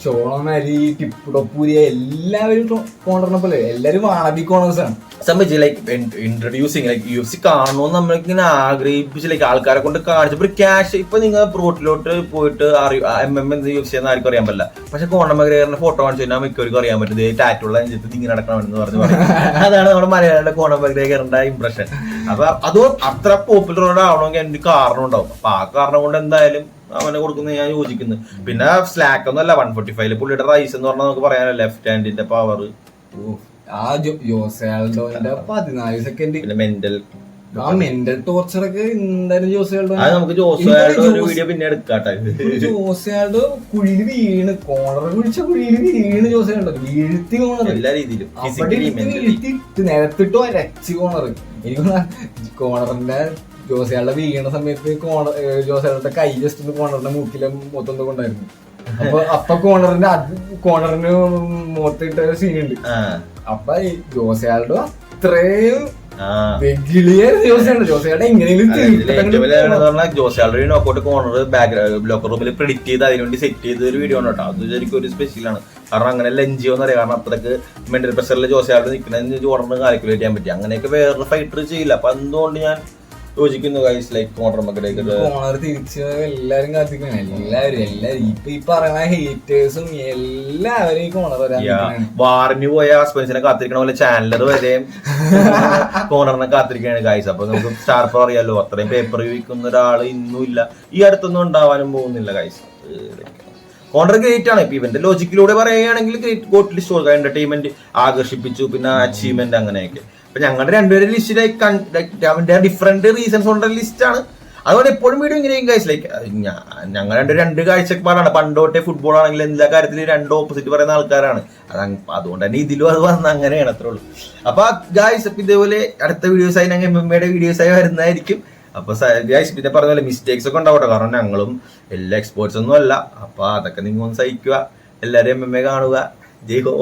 ഷോണോമാരി, ടിപ്പുടപ്പൂരി എല്ലാവരും കോണറിനെ പോലെ, എല്ലാവരും വാണബി കോണേഴ്സ് ആണ്. സംബന്ധിച്ച് ലൈക്ക് ഇൻട്രൊഡ്യൂസിങ് ലൈക്ക് UFC കാണണമെന്ന് നമ്മളിങ്ങനെ ആഗ്രഹിപ്പിച്ച് ലൈക്ക് ആൾക്കാരെ കൊണ്ട് കാണിച്ചപ്പോൾ ക്യാഷ്. ഇപ്പൊ നിങ്ങൾ റോട്ടിലോട്ട് പോയിട്ട് MMA UFC എന്ന് ആർക്കും അറിയാൻ പറ്റില്ല, പക്ഷെ കോണർ മക്ഗ്രഗറിന്റെ ഫോട്ടോ കാണിച്ചു കഴിഞ്ഞാൽ മിക്കവർക്കും അറിയാൻ പറ്റും. ടാറ്റുള്ള നെഞ്ചത്ത് ഇങ്ങനെ നടക്കണമെന്ന് പറഞ്ഞു. അതാണ് നമ്മുടെ മലയാളിയുടെ കോണർ മക്ഗ്രഗറിന്റെ ഇംപ്രഷൻ. അപ്പൊ അത് അത്ര പോപ്പുലർ ആവണമെങ്കിൽ എനിക്ക് കാരണം ഉണ്ടാവും. അപ്പൊ ആ കാരണം കൊണ്ട് എന്തായാലും അവനെ കൊടുക്കുന്നത് ഞാൻ യോജിക്കുന്നു. പിന്നെ സ്ലാക്ക് ഒന്നും അല്ല 145 പുള്ളിയുടെ റൈസ് എന്ന് പറഞ്ഞാൽ നമുക്ക് പറയാനല്ലോ, ലെഫ്റ്റ് ഹാൻഡിന്റെ പവർ. ആ ജോസേൽഡോന്റെ 14 സെക്കൻഡ് പിന്നെ മെന്റൽ ടോർച്ചറൊക്കെ എന്തായാലും ജോസേൽഡോ. അത് നമുക്ക് ജോസേൽഡോ ഒരു വീഡിയോ പിന്നെ എടുക്കാട്ടെ. ജോസേൽഡോ കുഴിയിൽ വീണ്, കോണർ പിടിച്ച കുഴിയിൽ വീണ് ജോസേൽഡോ വീഴ്ത്തി കോണർ എല്ലാ രീതിയിലും നേരത്തിട്ടോ രച്ച് കോണർ. എനിക്ക് കോണറിന്റെ ജോസേൽഡോ വീണ സമയത്ത് ജോസേൽഡോന്റെ കൈ ജസ്റ്റ് ഒന്ന് കോണറിന്റെ മൂക്കിലെ മൊത്തം കൊണ്ടായിരുന്നു. അപ്പൊ കോണറിന് മൊത്തിട്ട സീനുണ്ട്. അപ്പൊ ജോസേൽഡോ അത്രയും ജോസേൽഡോ നോക്കൗട്ട് കോർണർ ലോക്കർ റൂമിൽ പ്രെഡിക്റ്റ് ചെയ്ത് അതിനുവേണ്ടി സെറ്റ് ചെയ്ത ഒരു വീഡിയോ ആണ് കേട്ടോ. അത് ശരിക്കും ഒരു സ്പെഷ്യലാണ്. കാരണം അങ്ങനെ ലഞ്ചിയോന്ന് അറിയാം. കാരണം അത്രക്ക് മെന്റൽ പ്രഷറിൽ ജോസേൽഡോ നിൽക്കുന്ന ജോർഡന് കാൽക്കുലേറ്റ് ചെയ്യാൻ പറ്റി. അങ്ങനെയൊക്കെ വേറൊരു ഫൈറ്റർ ചെയ്യില്ല. അപ്പൊ എന്തുകൊണ്ട് ഞാൻ യോജിക്കുന്നു ഗൈസ്. ലൈക്ക് കോണർ മക്ഗ്രഗർ തിരിച്ച് എല്ലാരും കാത്തിക്കണം. എല്ലാവരും ഇപ്പൊ ഈ പറയുന്ന ഹേറ്റേഴ്സും എല്ലാവരും ഈ കോണർ വാറിന് പോയ സ്പെൻസിനെ കാത്തിരിക്കണ പോലെ ചാനലർ വരെയും കോണറിനെ കാത്തിരിക്കുകയാണ് ഗൈസ്. അപ്പൊ നമുക്ക് സ്റ്റാർ പവർ അറിയാലോ, അത്രയും പേപ്പർ വിൽക്കുന്ന ഒരാൾ ഇന്നും ഇല്ല, ഈ അടുത്തൊന്നും ഉണ്ടാവാനും പോകുന്നില്ല ഗൈസ്. കോണർ ഗ്രേറ്റ് ആണ്. ഇപ്പൊ ഇവന്റെ ലോജിക്കിലൂടെ പറയുകയാണെങ്കിൽ ഗ്രേറ്റ് ഗോട്ട് ലിസ്റ്റ് എന്റർടൈൻമെന്റ് ആകർഷിപ്പിച്ചു, പിന്നെ അച്ചീവ്മെന്റ് അങ്ങനെയൊക്കെ. അപ്പൊ ഞങ്ങളുടെ രണ്ടുപേരുടെ ലിസ്റ്റ് അവന്റെ ഡിഫറെന്റ് റീസൺസ് കൊണ്ടുള്ള ലിസ്റ്റ് ആണ്. അതുകൊണ്ട് എപ്പോഴും വീഡിയോ ഇങ്ങനെയും ഗൈസ് ലൈക്ക് ഞങ്ങൾ രണ്ട് കാഴ്ചപ്പാടാണ്. പണ്ടോട്ടെ ഫുട്ബോൾ ആണെങ്കിൽ എല്ലാ കാര്യത്തിലും രണ്ട് ഓപ്പോസിറ്റ് പറയുന്ന ആൾക്കാരാണ്. അതുകൊണ്ട് തന്നെ ഇതിലും അത് വന്ന അങ്ങനെയാണ്, അത്രേ ഉള്ളൂ. അപ്പൊ ഗൈസ് ഇതേപോലെ അടുത്ത വീഡിയോസായി ഞങ്ങൾ MMA വീഡിയോസായി വരുന്നതായിരിക്കും. അപ്പൊ ഗൈസ് പിന്നെ പറഞ്ഞ പോലെ മിസ്റ്റേക്സ് ഒക്കെ ഉണ്ടാവട്ടെ, കാരണം ഞങ്ങളും എല്ലാ എക്സ്പേർട്സ് ഒന്നും അല്ല. അപ്പൊ അതൊക്കെ നിങ്ങൾ ഒന്ന് സഹിക്കുക. എല്ലാവരും MMA കാണുക. ജയ് ഹോ.